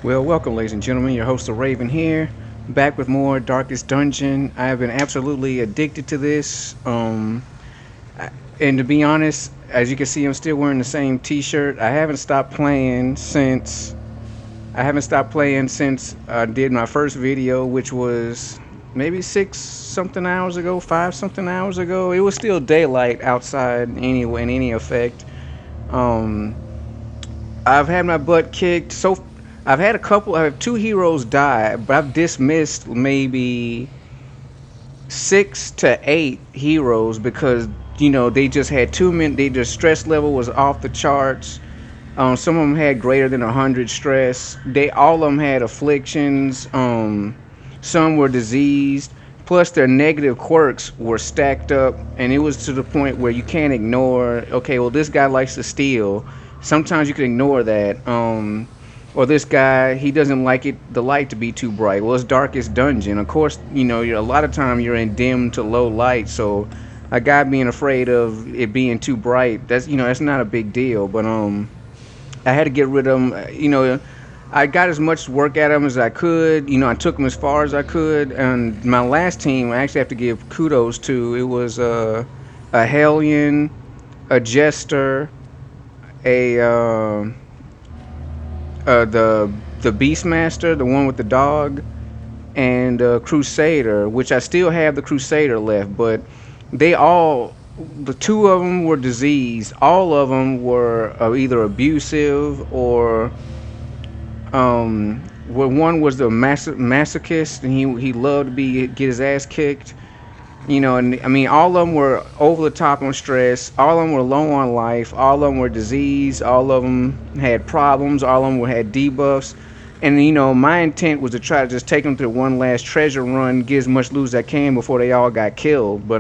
Well, welcome, ladies and gentlemen. Your host, the Raven, here, back with more Darkest Dungeon. I have been absolutely addicted to this. And to be honest, as you can see, I'm still wearing the same T-shirt. I haven't stopped playing since I did my first video, which was maybe 6 something hours ago, 5 something hours ago. It was still daylight outside anyway, in any effect. Um, I've had my butt kicked. I've had a couple. I have two heroes die, but I've dismissed maybe 6 to 8 heroes because they just had too many. Their stress level was off the charts. Some of them had greater than 100 stress. They all of them had afflictions. Some were diseased. Plus, their negative quirks were stacked up, and it was to the point where you can't ignore. Okay, well, this guy likes to steal. Sometimes you can ignore that. Or this guy, he doesn't like the light to be too bright. Well, it's darkest dungeon. Of course, a lot of time you're in dim to low light, so a guy being afraid of it being too bright, that's not a big deal. But I had to get rid of him. I got as much work at him as I could. I took him as far as I could. And my last team, I actually have to give kudos to. It was a Hellion, a Jester, a the Beastmaster, the one with the dog, and Crusader, which I still have the Crusader left, but they all, the two of them were diseased. All of them were either abusive or well, one was the masochist, and he loved to get his ass kicked. And I mean, all of them were over the top on stress. All of them were low on life. All of them were diseased. All of them had problems. All of them had debuffs. And my intent was to try to just take them through one last treasure run, get as much loot as I can before they all got killed. But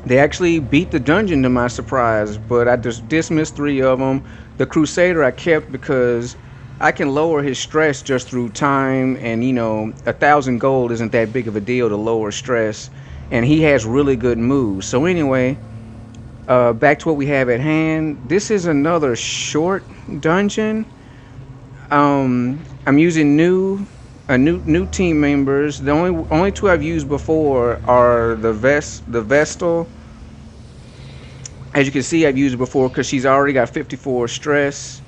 they actually beat the dungeon to my surprise. But I just dismissed 3 of them. The Crusader I kept because I can lower his stress just through time, and 1,000 gold isn't that big of a deal to lower stress, and he has really good moves. So anyway, back to what we have at hand. This is another short dungeon. I'm using new team members. The only 2 I've used before are the Vestal. As you can see, I've used it before because she's already got 54 stress.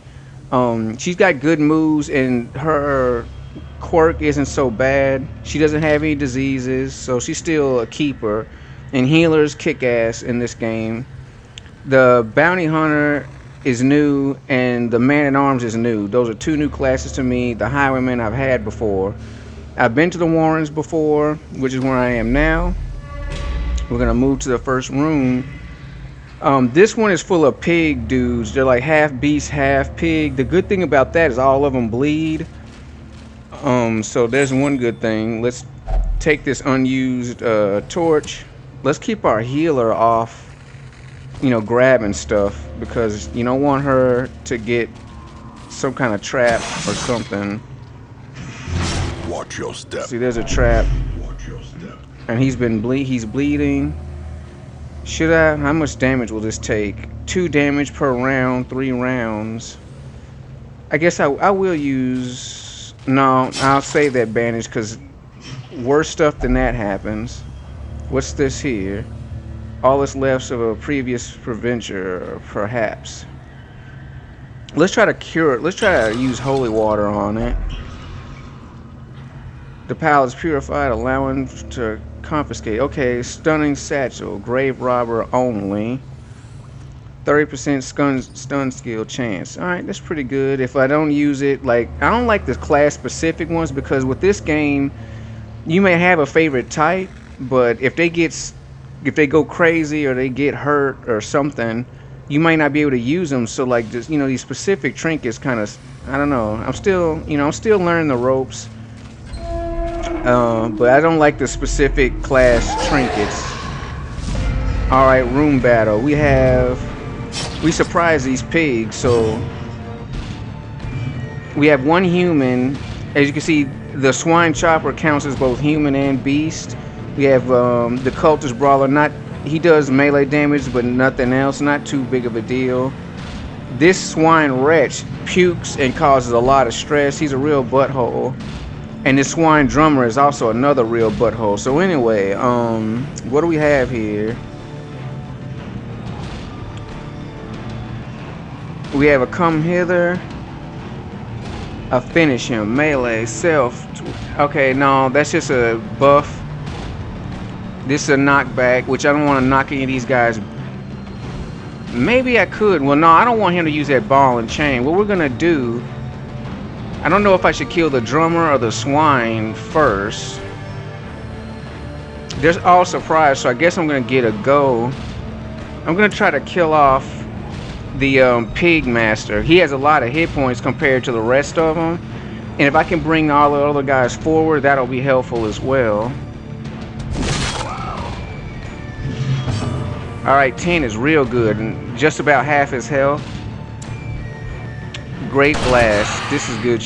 She's got good moves, and her quirk isn't so bad. She doesn't have any diseases, so she's still a keeper. And healers kick ass in this game. The bounty hunter is new, and the man at arms is new. Those are 2 new classes to me. The highwayman I've had before. I've been to the Warrens before, which is where I am now. We're gonna move to the first room. This one is full of pig dudes. They're like half beast, half pig. The good thing about that is all of them bleed. So there's one good thing. Let's take this unused torch. Let's keep our healer off, grabbing stuff, because you don't want her to get some kind of trap or something. Watch your step. See, there's a trap. Watch your step. And he's bleeding. How much damage will this take? 2 damage per round, 3 rounds. I guess I will use, no, I'll save that bandage because worse stuff than that happens. What's this here? All that's left of a previous preventure, perhaps. Let's try to cure it. Let's try to use holy water on it. The palate is purified, allowing to confiscate. Okay, stunning satchel, grave robber only. 30% stun skill chance. Alright, that's pretty good. If I don't use it, I don't like the class specific ones, because with this game, you may have a favorite type, but if they go crazy or they get hurt or something, you might not be able to use them. So just these specific trinkets kind of, I don't know. I'm still learning the ropes. But I don't like the specific class trinkets. Alright, room battle. We surprise these pigs, so we have 1 human. As you can see, the swine chopper counts as both human and beast. We have the cultist brawler. He does melee damage, but nothing else. Not too big of a deal. This swine wretch pukes and causes a lot of stress. He's a real butthole. And this swine drummer is also another real butthole. So anyway, what do we have here? We have a come hither, a finish him, melee, self. Okay, no, that's just a buff. This is a knockback, which I don't want to knock any of these guys. Maybe I could. Well, no, I don't want him to use that ball and chain. What we're gonna do, I don't know if I should kill the drummer or the swine first. They're all surprised, so I guess I'm gonna get a go. I'm gonna try to kill off the pig master. He has a lot of hit points compared to the rest of them, and if I can bring all the other guys forward, that'll be helpful as well. Alright, 10 is real good, and just about half his health. Great blast. This is good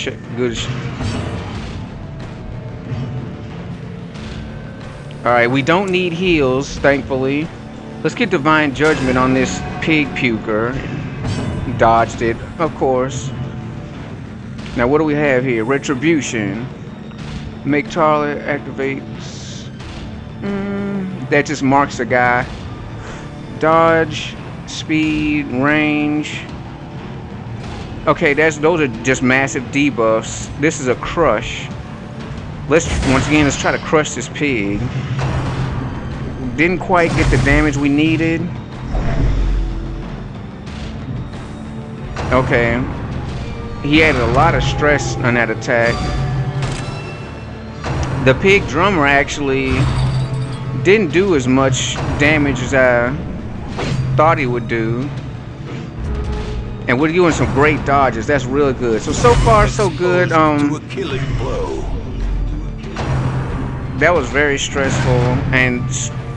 Alright, we don't need heals, thankfully. Let's get Divine Judgment on this pig puker. Dodged it, of course. Now what do we have here? Retribution. Make target activates. That just marks the guy. Dodge, speed, range. Okay, those are just massive debuffs. This is a crush. Once again, let's try to crush this pig. Didn't quite get the damage we needed. Okay. He added a lot of stress on that attack. The pig drummer actually didn't do as much damage as I thought he would do. And we're doing some great dodges. That's really good. So far so good. That was very stressful. And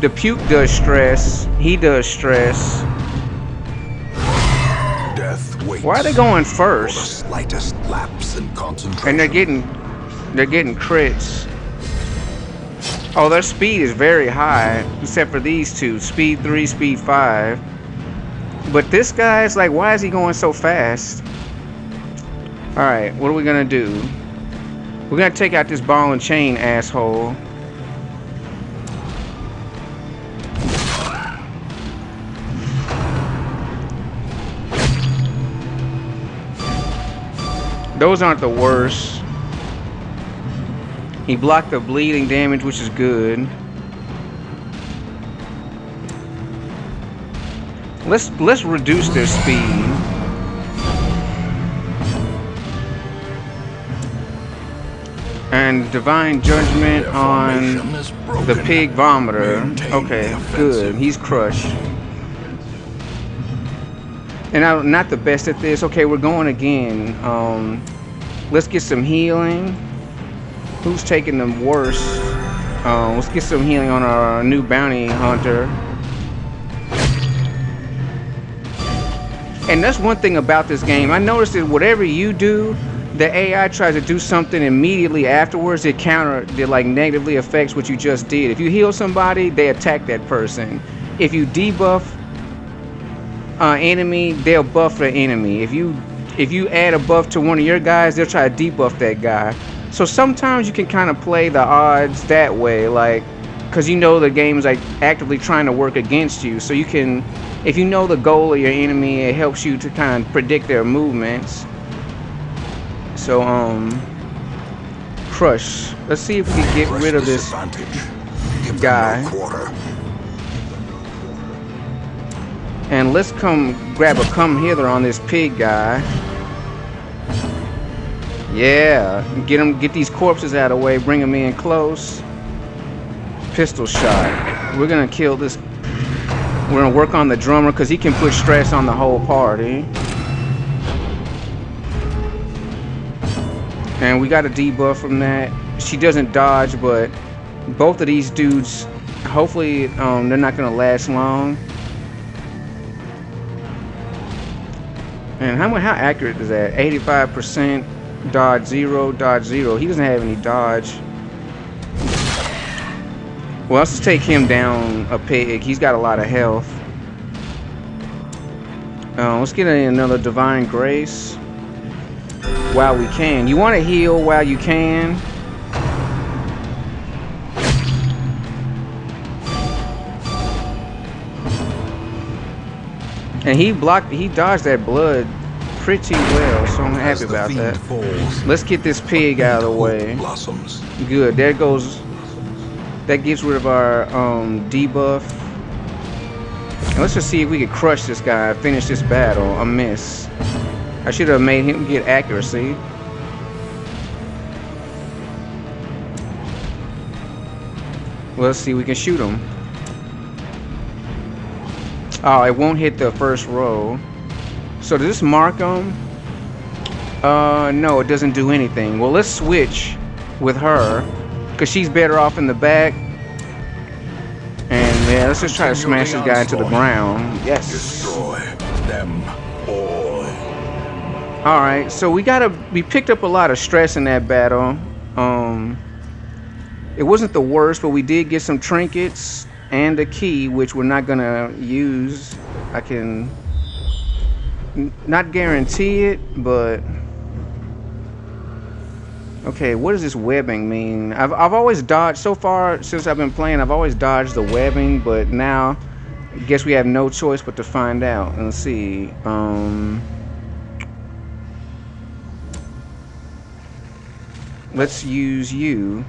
the puke does stress. He does stress. Death waits. Why are they going first? Slightest lapse in concentration. And they're getting crits. Oh, their speed is very high, except for these two. Speed 3, speed 5. But this guy's like, why is he going so fast? Alright, what are we gonna do? We're gonna take out this ball and chain asshole. Those aren't the worst. He blocked the bleeding damage, which is good. Let's reduce their speed. And Divine Judgment on the pig vomiter. Okay, good. He's crushed. And I'm not the best at this. Okay, we're going again. Let's get some healing. Who's taking them worse? Let's get some healing on our new bounty hunter. And that's one thing about this game. I noticed that whatever you do, the AI tries to do something immediately afterwards. It like negatively affects what you just did. If you heal somebody, they attack that person. If you debuff enemy, they'll buff the enemy. If you add a buff to one of your guys, they'll try to debuff that guy. So sometimes you can kind of play the odds that way, like, because you know the game is like actively trying to work against you. So you can, if you know the goal of your enemy, it helps you to kind of predict their movements. So crush. Let's see if we can get rid of this guy. And let's grab a come hither on this pig guy. Yeah, get these corpses out of the way, bring them in close. Pistol shot. We're gonna kill this. We're gonna work on the drummer because he can put stress on the whole party. And we got a debuff from that. She doesn't dodge, but both of these dudes, hopefully they're not gonna last long. And how accurate is that? 85%, dodge 0, dodge 0. He doesn't have any dodge. Well, let's just take him down a pig. He's got a lot of health. Let's get another divine grace while we can. You want to heal while you can. And he dodged that blood pretty well, so I'm happy about that. Let's get this pig out of the way. Good, there goes. That gets rid of our debuff. And let's just see if we could crush this guy, finish this battle. A miss. I should have made him get accuracy. Let's see if we can shoot him. Oh, it won't hit the first row. So does this mark him? No, it doesn't do anything. Well, let's switch with her, because she's better off in the back. And yeah, let's just try to smash this guy into the ground. Yes. Destroy them all. Alright, so we picked up a lot of stress in that battle. It wasn't the worst, but we did get some trinkets and a key, which we're not gonna use. I can not guarantee it, but okay, what does this webbing mean? I've always dodged, so far since I've been playing, I've always dodged the webbing, but now I guess we have no choice but to find out. Let's see. Let's use you.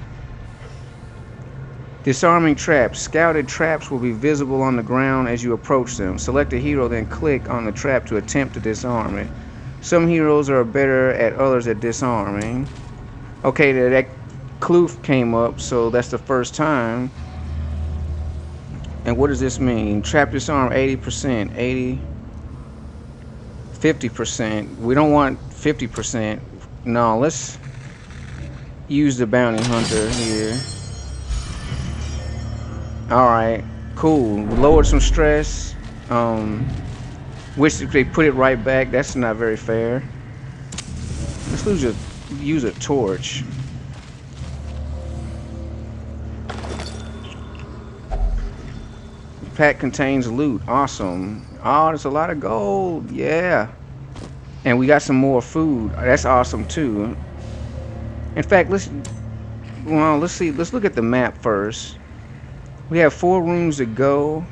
Disarming traps. Scouted traps will be visible on the ground as you approach them. Select a hero, then click on the trap to attempt to disarm it. Some heroes are better at others at disarming. Okay, that kloof came up, so that's the first time. And what does this mean? Trap disarm 80%, 80, 50%. We don't want 50%. No, let's use the bounty hunter here. Alright, cool. We lowered some stress. Wish they put it right back. That's not very fair. Let's use a torch. Pack contains loot. Awesome. Oh, there's a lot of gold. Yeah. And we got some more food. That's awesome too. In fact, let's see. Let's look at the map first. We have 4 rooms to go.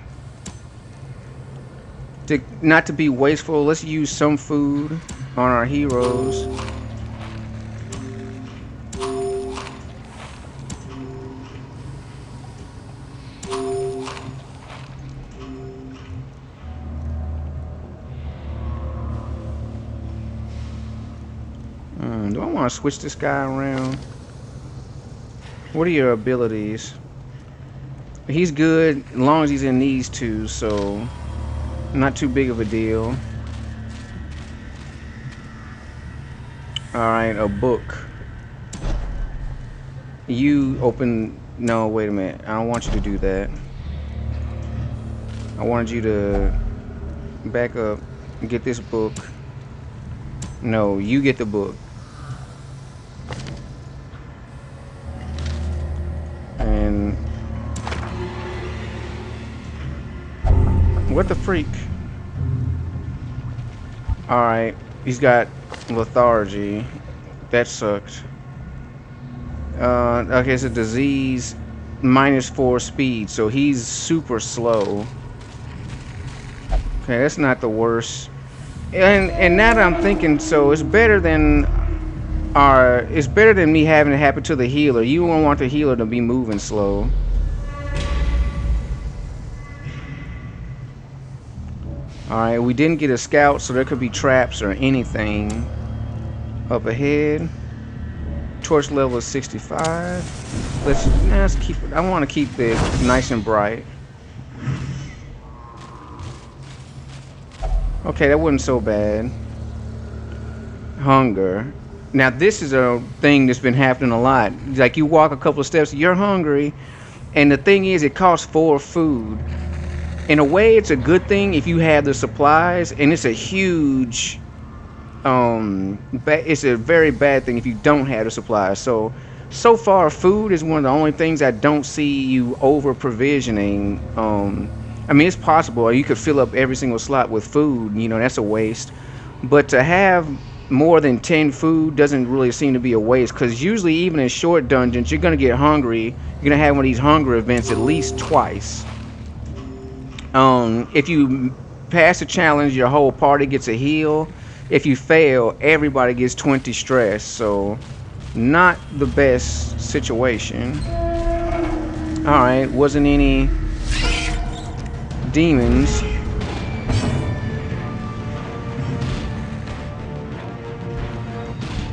Not to be wasteful, let's use some food on our heroes. Do I want to switch this guy around? What are your abilities? He's good as long as he's in these two, so not too big of a deal. Alright, a book. You open... No, wait a minute. I don't want you to do that. I wanted you to back up and get this book. No, you get the book. And... what the freak? Alright, he's got lethargy. That sucked. Okay, it's a disease, -4 speed, so he's super slow. Okay, that's not the worst. And now that I'm thinking, so it's better than me having it happen to the healer. You don't want the healer to be moving slow. Alright, we didn't get a scout, so there could be traps or anything up ahead. Torch level is 65. Let's keep it. I want to keep it nice and bright. Okay, that wasn't so bad. Hunger. Now this is a thing that's been happening a lot. Like you walk a couple of steps, you're hungry, and the thing is, it costs 4 food. In a way, it's a good thing if you have the supplies, and it's a huge, it's a very bad thing if you don't have the supplies. So far, food is one of the only things I don't see you over provisioning I mean, it's possible. Or you could fill up every single slot with food. You know, that's a waste. But to have more than 10 food doesn't really seem to be a waste. Because usually, even in short dungeons, you're going to get hungry. You're going to have one of these hunger events at least twice. If you pass a challenge, your whole party gets a heal. If you fail, everybody gets 20 stress. So, not the best situation. Alright, wasn't any demons.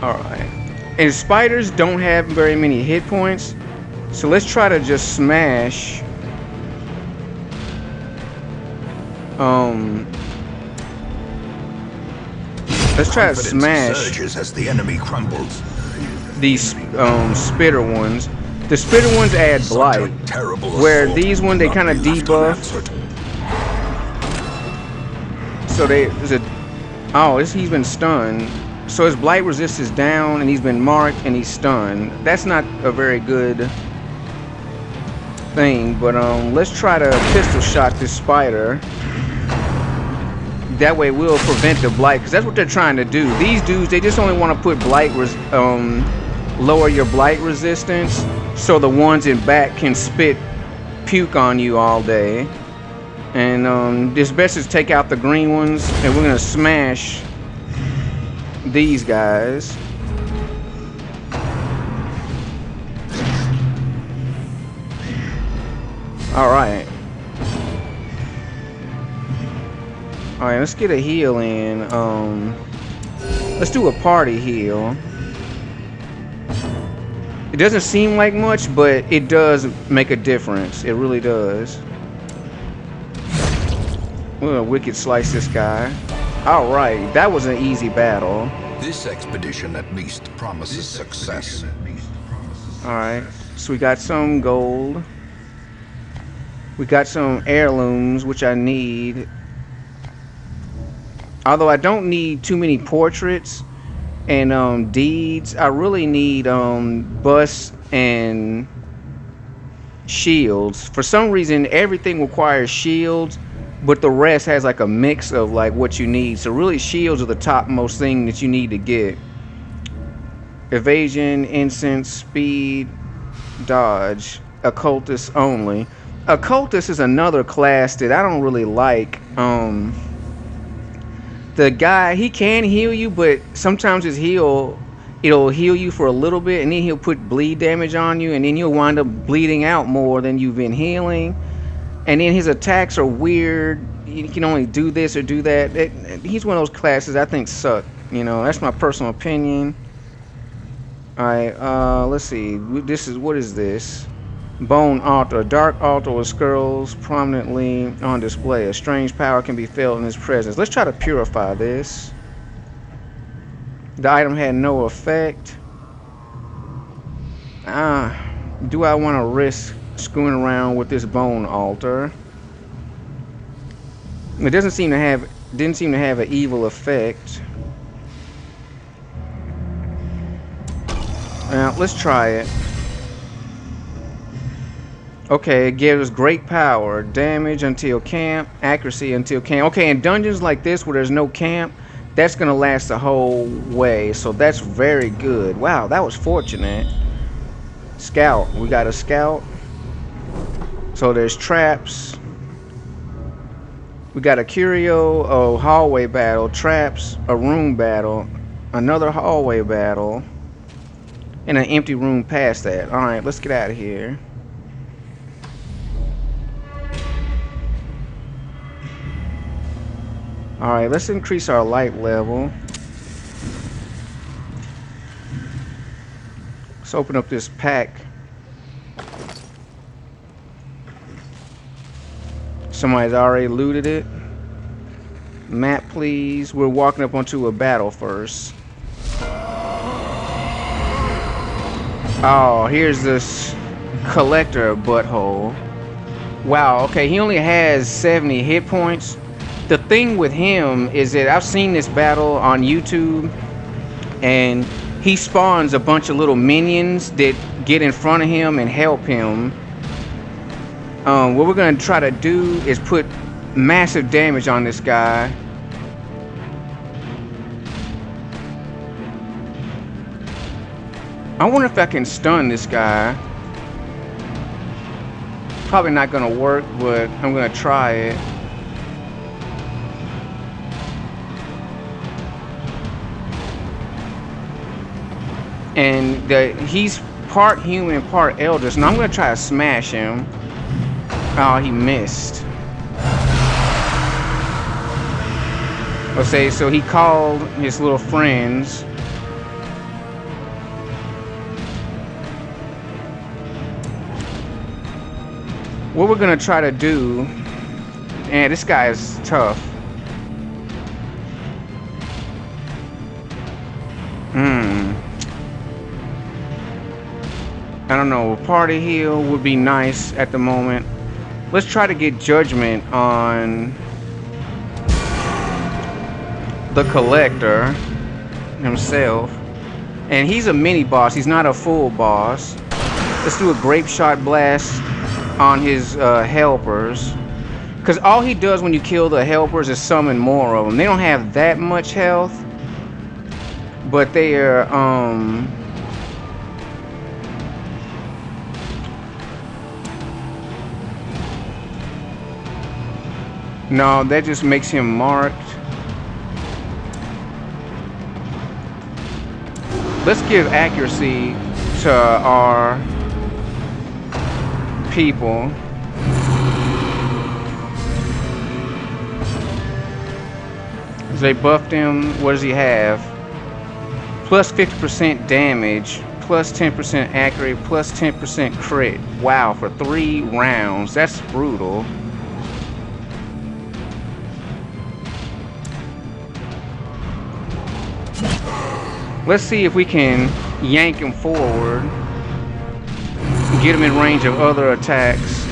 Alright. And spiders don't have very many hit points. So let's try to just smash. Let's try to smash surges as the enemy crumbles. These spitter ones. The spitter ones add blight, where these ones they kind of debuff. So he's been stunned. So his blight resist is down, and he's been marked, and he's stunned. That's not a very good thing. But let's try to pistol shot this spider. That way we'll prevent the blight, because that's what they're trying to do. These dudes, they just only want to put blight, lower your blight resistance, so the ones in back can spit puke on you all day. And it's best to take out the green ones, and we're gonna smash these guys. All right. Alright, let's get a heal in. Let's do a party heal. It doesn't seem like much, but it does make a difference. It really does. We're gonna wicked slice this guy. Alright, that was an easy battle. This expedition at least promises success. Alright, so we got some gold. We got some heirlooms, which I need. Although I don't need too many portraits and deeds, I really need busts and shields. For some reason, everything requires shields, but the rest has like a mix of like what you need. So really, shields are the topmost thing that you need to get. Evasion, incense, speed, dodge, occultist only. Occultist is another class that I don't really like. The guy, he can heal you, but sometimes his heal, it'll heal you for a little bit, and then he'll put bleed damage on you, and then you'll wind up bleeding out more than you've been healing. And then his attacks are weird. You can only do this or do that. He's one of those classes I think suck. You know, that's my personal opinion. Alright, let's see. What is this? Bone altar. A dark altar with skulls prominently on display. A strange power can be felt in his presence. Let's try to purify this. The item had no effect. Do I want to risk screwing around with this bone altar? It didn't seem to have an evil effect. Let's try it. Okay, it gives great power, damage until camp, accuracy until camp. Okay, in dungeons like this where there's no camp, that's gonna last the whole way, so that's very good. Wow, that was fortunate. Scout, we got a scout. So there's traps. We got a curio, a hallway battle, traps, a room battle, another hallway battle, and an empty room past that. Alright, let's get out of here. Alright, let's increase our light level. Let's open up this pack. Somebody's already looted it. Map, please. We're walking up onto a battle first. Oh, here's this collector butthole. Wow, okay, he only has 70 hit points. The thing with him is that I've seen this battle on YouTube, and he spawns a bunch of little minions that get in front of him and help him. What we're gonna try to do is put massive damage on this guy. I wonder if I can stun this guy. Probably not gonna work, but I'm gonna try it. And he's part human, part eldritch, and I'm gonna try to smash him. Oh, he missed. Let's say, so he called his little friends. What we're gonna try to do, and this guy is tough. I don't know, party heal would be nice at the moment. Let's try to get judgment on the collector himself. And he's a mini boss, he's not a full boss. Let's do a grape shot blast on his helpers. Because all he does when you kill the helpers is summon more of them. They don't have that much health, but they are no, that just makes him marked. Let's give accuracy to our people. They buffed him. What does he have? Plus 50% damage, plus 10% accurate, plus 10% crit. Wow, for 3 rounds. That's brutal. Let's see if we can yank him forward, get him in range of other attacks.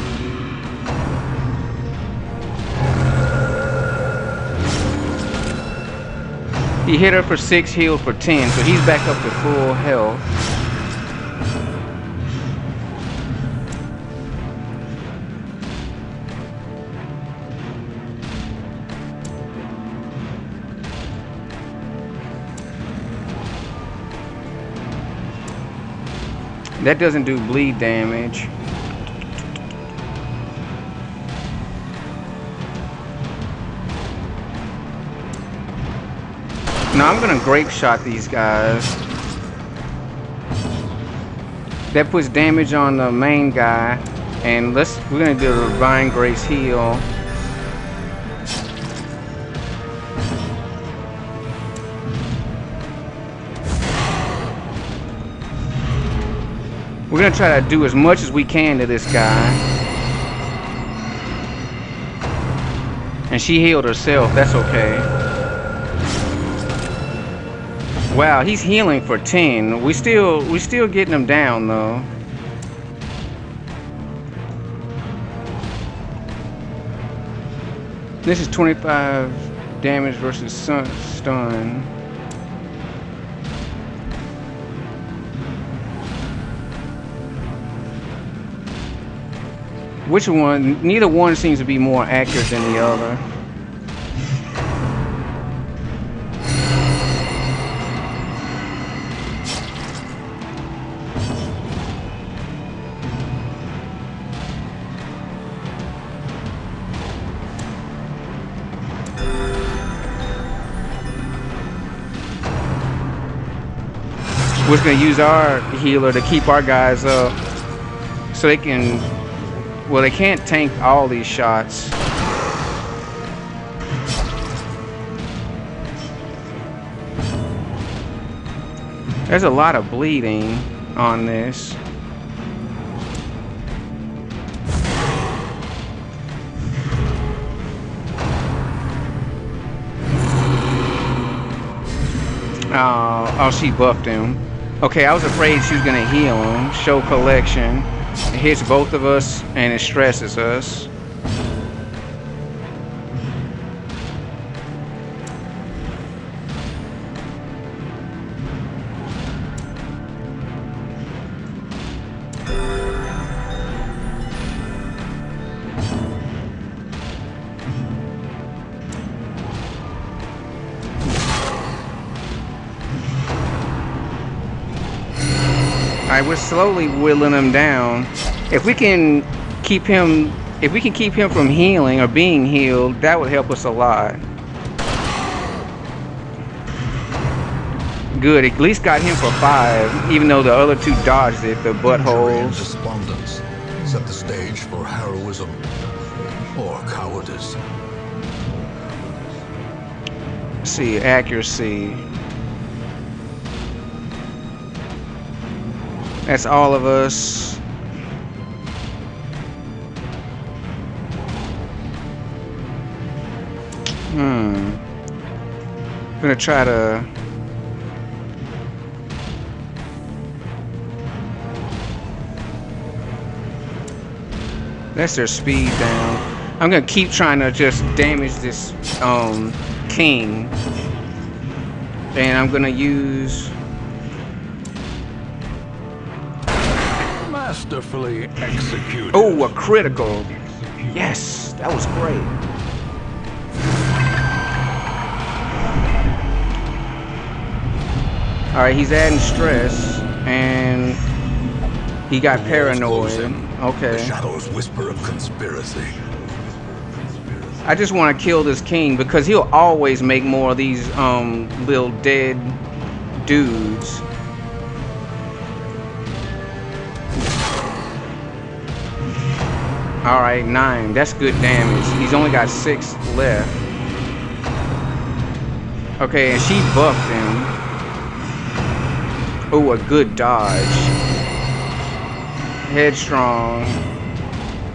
He hit her for 6, healed for 10, so he's back up to full health. That doesn't do bleed damage. Now I'm gonna grape shot these guys. That puts damage on the main guy, and we're gonna do a Divine Grace heal. We're gonna try to do as much as we can to this guy. And she healed herself, that's okay. Wow, he's healing for 10. We still getting him down though. This is 25 damage versus stun. Which one? Neither one seems to be more accurate than the other. We're just gonna use our healer to keep our guys up so they can, well, they can't tank all these shots. There's a lot of bleeding on this. Oh, she buffed him. Okay, I was afraid she was gonna heal him. Show collection. It hits both of us and it stresses us. Alright, we're slowly whittling him down. If we can keep him from healing or being healed, that would help us a lot. Good, at least got him for 5, even though the other 2 dodged it, the Injury and buttholes. despondence set the stage for heroism or cowardice. Let's see, accuracy. That's all of us. Gonna try to. That's their speed down. I'm gonna keep trying to just damage this king, and I'm gonna use. Masterfully executed. Oh, a critical. Yes, that was great. All right, he's adding stress, and he got paranoid. Okay. The shadows whisper of conspiracy. I just want to kill this king because he'll always make more of these little dead dudes. All right, 9. That's good damage. He's only got 6 left. Okay, and she buffed him. Oh, a good dodge. Headstrong.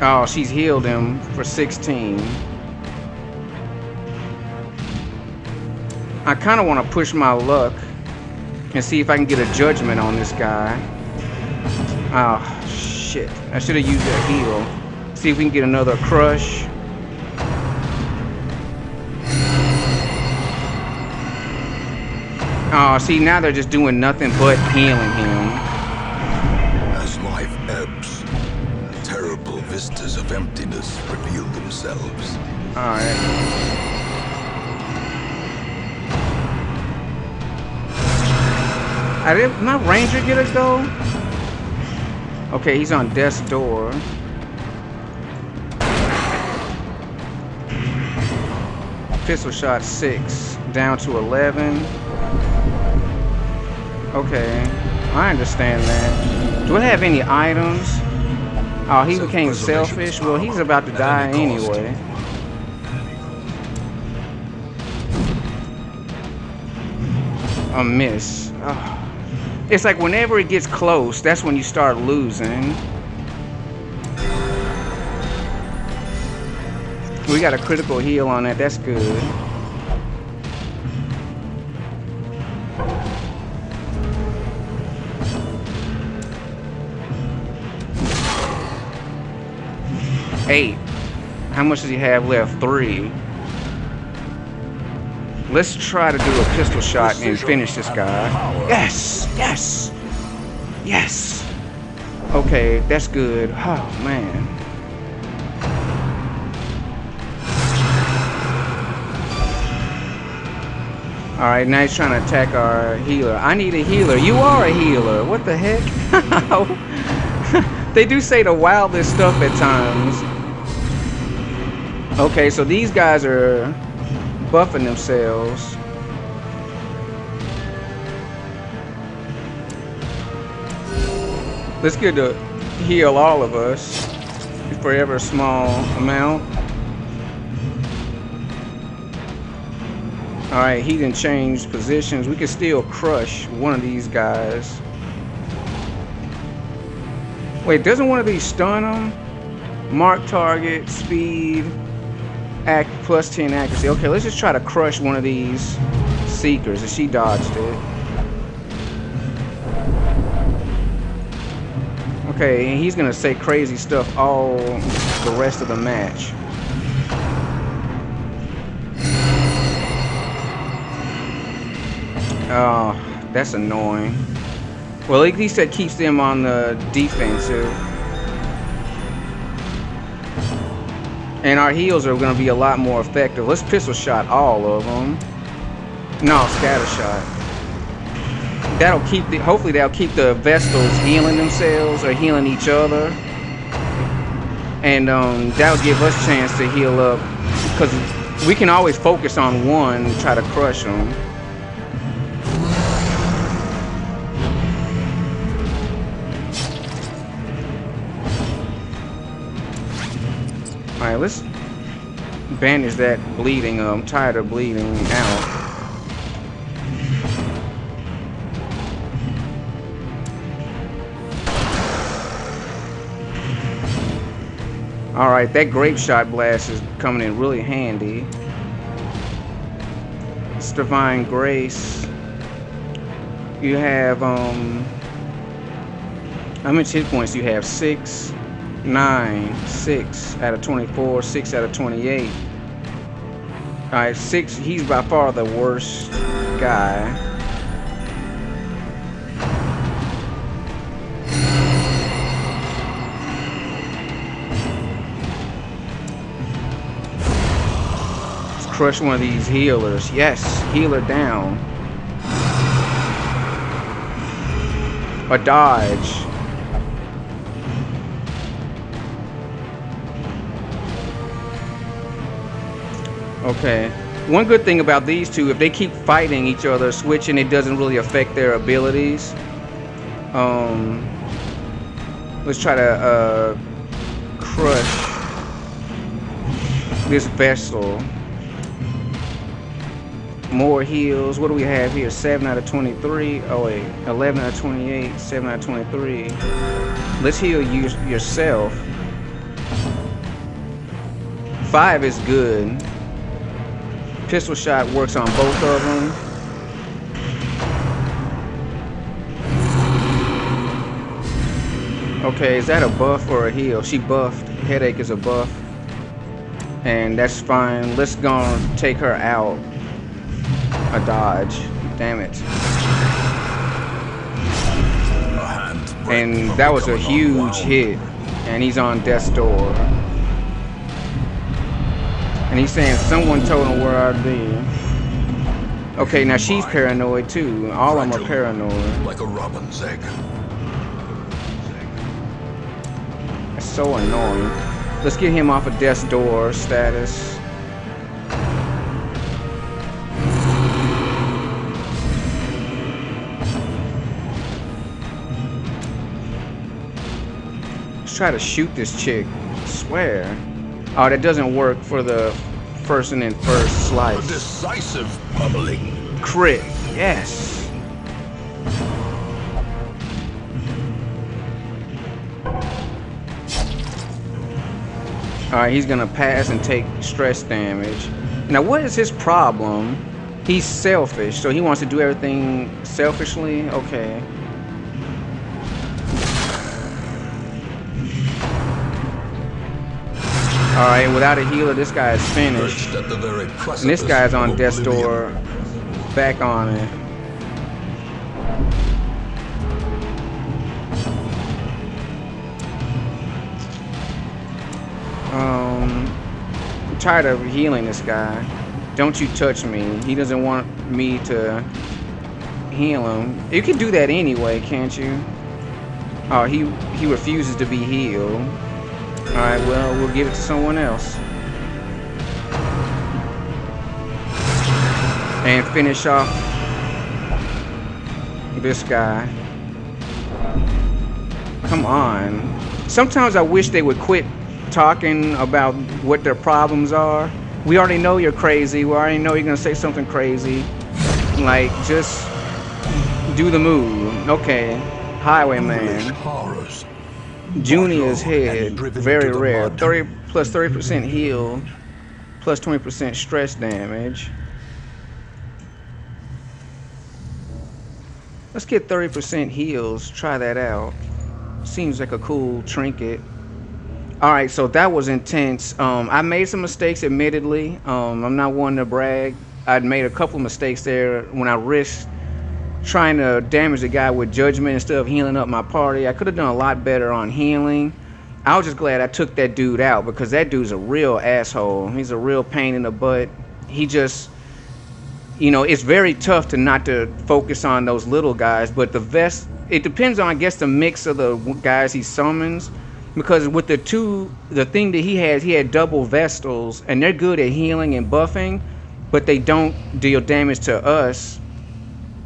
Oh, she's healed him for 16. I kind of want to push my luck and see if I can get a judgment on this guy. Oh, shit. I should have used that heal. See if we can get another crush. Oh, see, now they're just doing nothing but healing him. As life ebbs, terrible vistas of emptiness reveal themselves. Alright. Did my ranger get a go? Okay, he's on death's door. Pistol shot 6, down to 11. Okay, I understand that. Do I have any items? Oh, he became selfish. Well, he's about to die anyway. A miss. Oh. It's like whenever it gets close, that's when you start losing. We got a critical heal on that. That's good. Eight. How much does he have left? 3. Let's try to do a pistol shot and finish this guy. Yes! Yes! Yes! Okay, that's good. Oh, man. Alright, now he's trying to attack our healer. I need a healer. You are a healer. What the heck? They do say the wildest stuff at times. Okay, so these guys are buffing themselves. Let's get to heal all of us for ever small amount. Alright, he didn't change positions. We can still crush one of these guys. Wait, doesn't one of these stun him? Mark target, speed, plus 10 accuracy. Okay, let's just try to crush one of these seekers. And she dodged it. Okay, and he's gonna say crazy stuff all the rest of the match. Oh, that's annoying. Well, at least that keeps them on the defensive. And our heals are going to be a lot more effective. Let's pistol shot all of them. No, scatter shot. That'll keep the, hopefully that'll keep the Vestals healing themselves or healing each other, and that'll give us a chance to heal up because we can always focus on one and try to crush them. All right, let's bandage that bleeding. I'm tired of bleeding out. All right, that grape shot blast is coming in really handy. It's divine grace. You have how much hit points do you have? 6, 9, 6 out of 24, 6 out of 28. All right, 6. He's by far the worst guy. Crush one of these healers. Yes, healer down. A dodge. Okay. One good thing about these two, if they keep fighting each other, switching, it doesn't really affect their abilities. Let's try to crush this vessel. More heals. What do we have here? 7 out of 23. Oh wait, 11 out of 28. 7 out of 23. Let's heal you yourself. 5 is good. Pistol shot works on both of them. Okay, is that a buff or a heal? She buffed. Headache is a buff. And that's fine. Let's go and take her out. A dodge. Damn it. And that was a huge hit. And he's on death's door. And he's saying someone told him where I'd be. Okay, now she's paranoid too. All of them are paranoid. Like a robin's egg. That's so annoying. Let's get him off of death's door status. Try to shoot this chick. I swear. Oh, that doesn't work for the first and then first slice. A decisive pummeling. Crit. Yes. Alright, he's gonna pass and take stress damage. Now, what is his problem? He's selfish, so he wants to do everything selfishly? Okay. Alright, without a healer, this guy is finished. And this guy's on death's door. Back on it. I'm tired of healing this guy. Don't you touch me. He doesn't want me to heal him. You can do that anyway, can't you? Oh, he refuses to be healed. Alright, well, we'll give it to someone else. And finish off this guy. Come on. Sometimes I wish they would quit talking about what their problems are. We already know you're crazy. We already know you're gonna say something crazy. Like, just do the move. Okay. Highwayman. Junior's head, very rare. 30 plus 30% heal, plus 20% stress damage. Let's get 30% heals. Try that out. Seems like a cool trinket. All right, so that was intense. I made some mistakes, admittedly. I'm not one to brag. I'd made a couple of mistakes there when I risked trying to damage the guy with judgment instead of healing up my party. I could have done a lot better on healing. I was just glad I took that dude out because that dude's a real asshole. He's a real pain in the butt. He just you know, it's very tough to not to focus on those little guys. But the vest, it depends on, I guess, the mix of the guys he summons. Because with the thing that he had double Vestals, and they're good at healing and buffing, but they don't deal damage to us.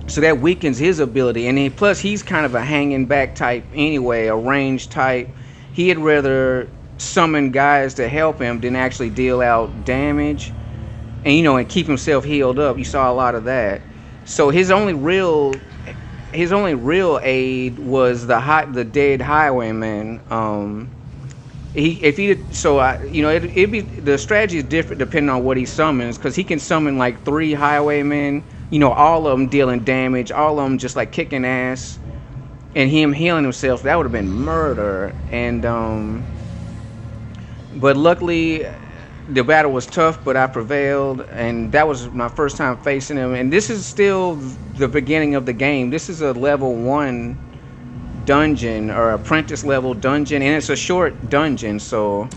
So that weakens his ability. And then, plus, he's kind of a hanging back type anyway, a range type. He'd rather summon guys to help him than actually deal out damage. And, you know, and keep himself healed up. You saw a lot of that. So his only real aid was the dead highwayman. It'd be, the strategy is different depending on what he summons, because he can summon like 3 highwaymen, you know, all of them dealing damage, all of them just like kicking ass, and him healing himself. That would have been murder. And but luckily the battle was tough, but I prevailed, and that was my first time facing him. And this is still the beginning of the game. This is a level 1 dungeon, or apprentice level dungeon, and it's a short dungeon, so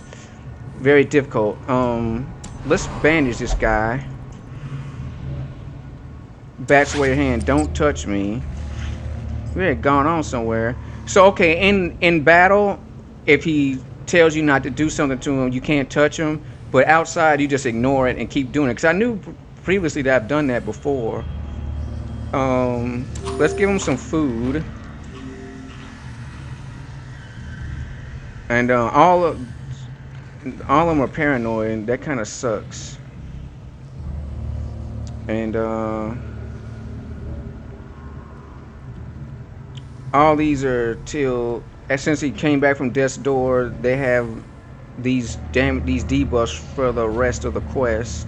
very difficult. Let's bandage this guy. Bats away your hand. Don't touch me. We had gone on somewhere. So okay, in battle, if he tells you not to do something to him, you can't touch him. But outside, you just ignore it and keep doing it. Because I knew previously that I've done that before. Let's give him some food. And all of them are paranoid, and that kind of sucks. And all these are till, since he came back from death's door, they have these debuffs for the rest of the quest.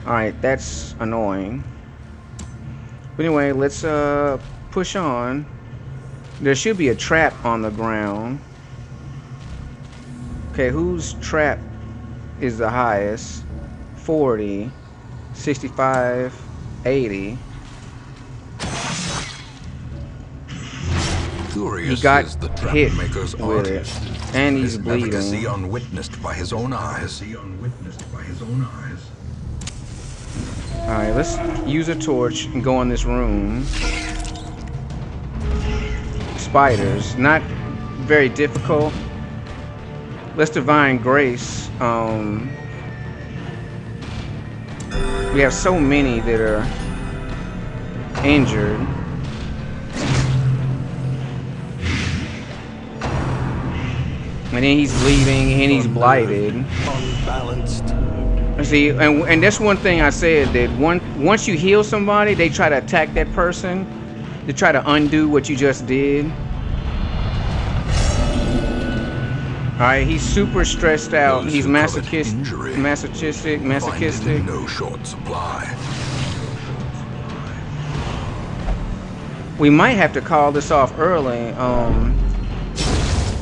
All right, that's annoying. But anyway, let's push on. There should be a trap on the ground. Okay, whose trap is the highest? 40, 65, 80. Curious He got is the trap hit maker's with it, artist. and he's His bleeding. efficacy unwitnessed by his own eyes. Alright, let's use a torch and go in this room. Spiders, not very difficult. Let's divine grace. We have so many that are injured. And then he's bleeding and he's blighted. Unbalanced. See, and that's one thing I said, that once you heal somebody, they try to attack that person. They try to undo what you just did. Alright, he's super stressed out. He's masochistic. In no short supply. We might have to call this off early.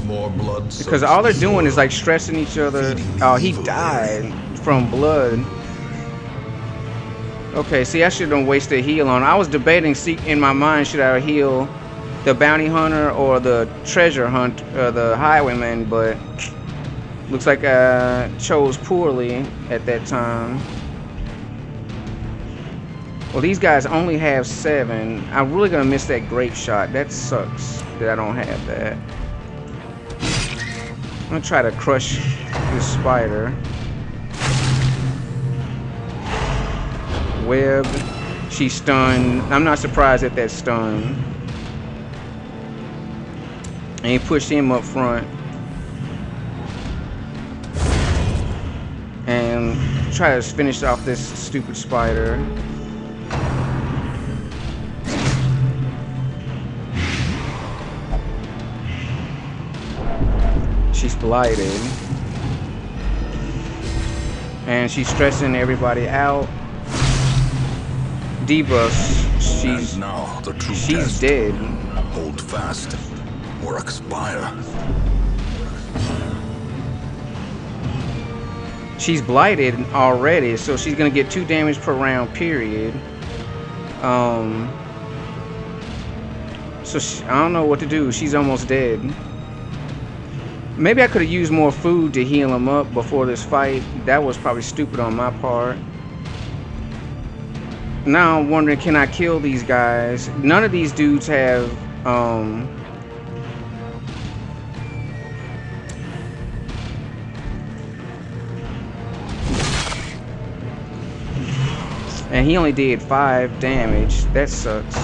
More blood. Because all they're doing is like stressing each other. Oh, he died from blood. Okay, see, I shouldn't waste a heal on. I was debating, in my mind, should I heal the bounty hunter or the treasure hunt, the highwayman, but looks like I chose poorly at that time. Well, these guys only have 7. I'm really gonna miss that grape shot. That sucks that I don't have that. I'm gonna try to crush this spider. Web. She's stunned. I'm not surprised at that stun. And he pushed him up front. And try to finish off this stupid spider. She's blighted. And she's stressing everybody out. Debuffs. She's dead. Hold fast or expire. She's blighted already, so she's gonna get 2 damage per round, period. I don't know what to do. She's almost dead. Maybe I could have used more food to heal him up before this fight. That was probably stupid on my part. Now I'm wondering, can I kill these guys? None of these dudes have and he only did 5 damage. That sucks.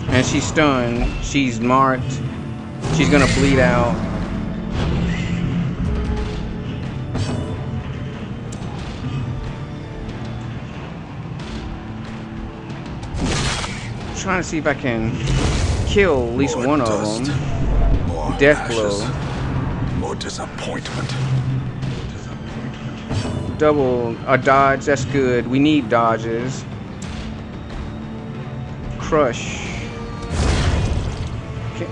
And she's stunned. She's marked. She's gonna bleed out. I'm trying to see if I can kill at least one of them. More Death ashes, blow. more disappointment. Double a dodge. That's good. We need dodges. Crush. Okay.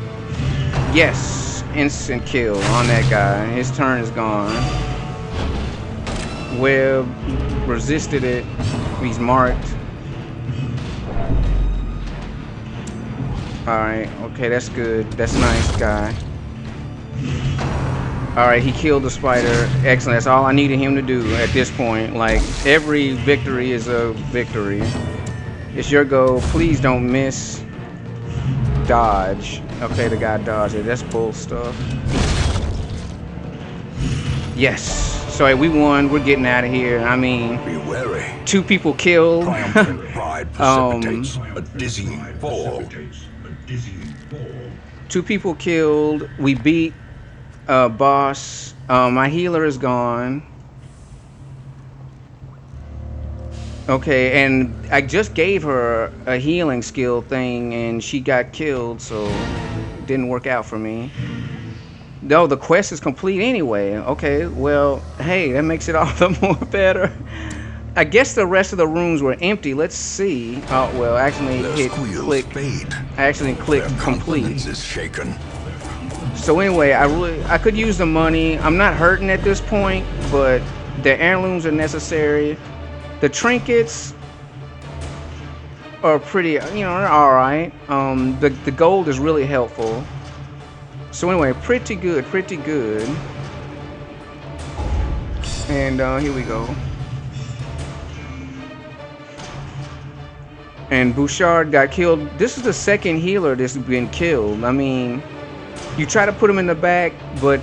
Yes, instant kill on that guy. His turn is gone. Web resisted it. He's marked. Alright, okay, that's good. That's nice, guy. Alright, he killed the spider. Excellent. That's all I needed him to do at this point. Like, every victory is a victory. It's your go. Please don't miss. Dodge. Okay, the guy dodged it. That's bull stuff. Yes. So hey, we won. We're getting out of here. I mean, Be wary. 2 people killed. Triumphant pride precipitates a dizzying fall. 2 people killed. We beat boss. My healer is gone. Okay, and I just gave her a healing skill thing and she got killed, so it didn't work out for me. No, the quest is complete anyway. Okay, well, hey, that makes it all the more better. I guess the rest of the rooms were empty. Let's see. Oh, well, actually hit click. I actually clicked complete. Is shaken. So anyway, I could use the money. I'm not hurting at this point, but the heirlooms are necessary. The trinkets are pretty, you know, they're all right. The gold is really helpful. So anyway, pretty good, pretty good. And here we go. And Bouchard got killed. This is the second healer that's been killed. I mean, you try to put him in the back, but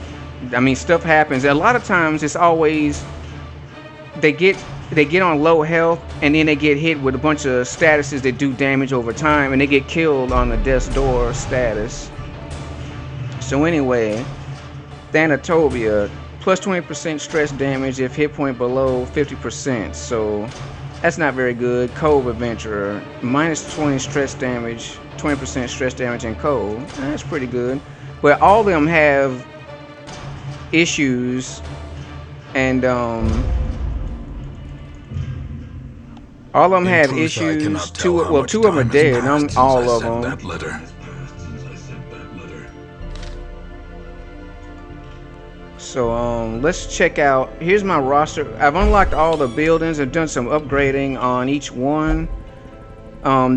I mean, stuff happens. A lot of times, it's always they get on low health, and then they get hit with a bunch of statuses that do damage over time, and they get killed on the death's door status. So anyway, Thanatobia, plus 20% stress damage if hit point below 50%. So that's not very good. Cove Adventurer, minus 20 stress damage, 20% stress damage in Cove. That's pretty good. But all of them have issues, and all of them have issues. Two of them are dead. All of them. So let's check out. Here's my roster. I've unlocked all the buildings and done some upgrading on each one.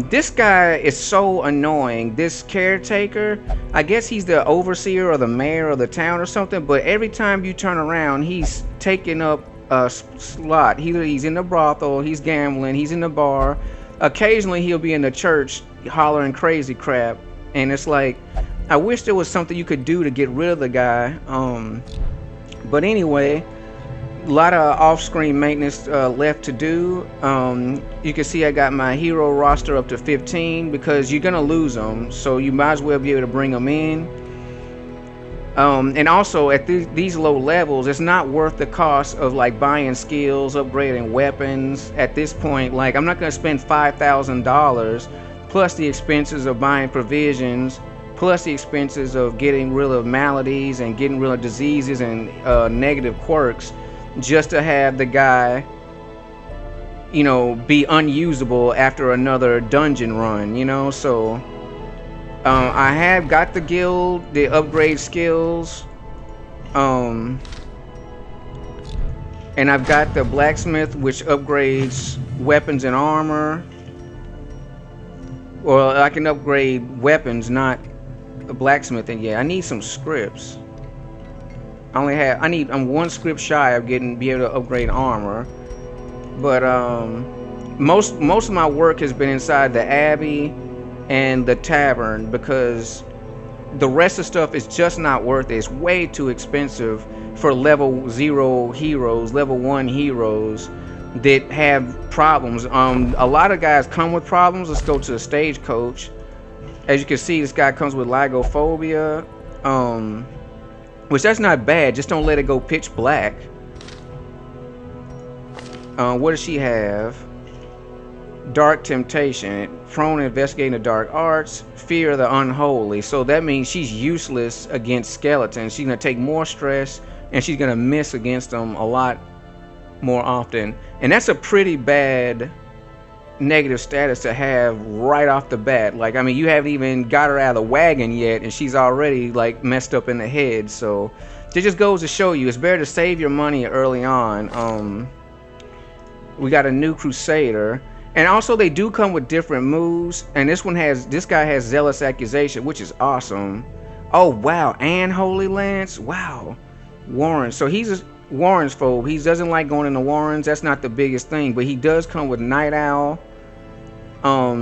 This guy is so annoying. This caretaker, I guess he's the overseer or the mayor of the town or something, but every time you turn around, he's taking up a slot. Either he's in the brothel, he's gambling, he's in the bar. Occasionally he'll be in the church hollering crazy crap, and it's like, I wish there was something you could do to get rid of the guy. But anyway, a lot of off-screen maintenance left to do. You can see I got my hero roster up to 15 because you're gonna lose them, so you might as well be able to bring them in. And also at these low levels, it's not worth the cost of like buying skills, upgrading weapons. At this point, like, I'm not gonna spend $5,000 plus the expenses of buying provisions, plus the expenses of getting rid of maladies and getting rid of diseases and negative quirks, just to have the guy, you know, be unusable after another dungeon run, you know. So I have got the guild, the upgrade skills, and I've got the blacksmith, which upgrades weapons and armor. Well, I can upgrade weapons, not blacksmithing. Yeah, I need some scripts. I'm one script shy of be able to upgrade armor. But most of my work has been inside the abbey and the tavern because the rest of stuff is just not worth it. It's way too expensive for level 0 heroes, level 1 heroes that have problems. A lot of guys come with problems. Let's go to the stagecoach. As you can see, this guy comes with lygophobia, um, which that's not bad. Just don't let it go pitch black. What does she have? Dark temptation, prone to investigating the dark arts, fear of the unholy. So that means she's useless against skeletons. She's gonna take more stress, and she's gonna miss against them a lot more often. And that's a pretty bad negative status to have right off the bat. Like, I mean, you haven't even got her out of the wagon yet, and she's already like messed up in the head. So it just goes to show you, it's better to save your money early on. We got a new crusader, and also they do come with different moves, and this guy has zealous accusation, which is awesome. Oh wow, and holy lance. Wow. Warren, so he's a Warren's phobe. He doesn't like going into Warrens. That's not the biggest thing, but he does come with night owl.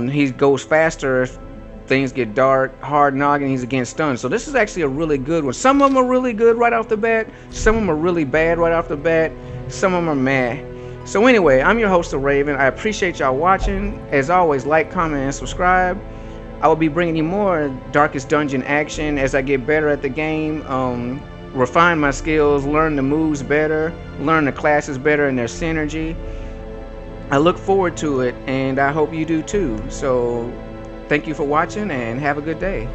He goes faster if things get dark. Hard noggin, he's against stun. So this is actually a really good one. Some of them are really good right off the bat, some of them are really bad right off the bat, some of them are meh. So anyway, I'm your host, The Raven. I appreciate y'all watching. As always, like, comment, and subscribe. I will be bringing you more Darkest Dungeon action as I get better at the game, refine my skills, learn the moves better, learn the classes better and their synergy. I look forward to it, and I hope you do too. So thank you for watching, and have a good day.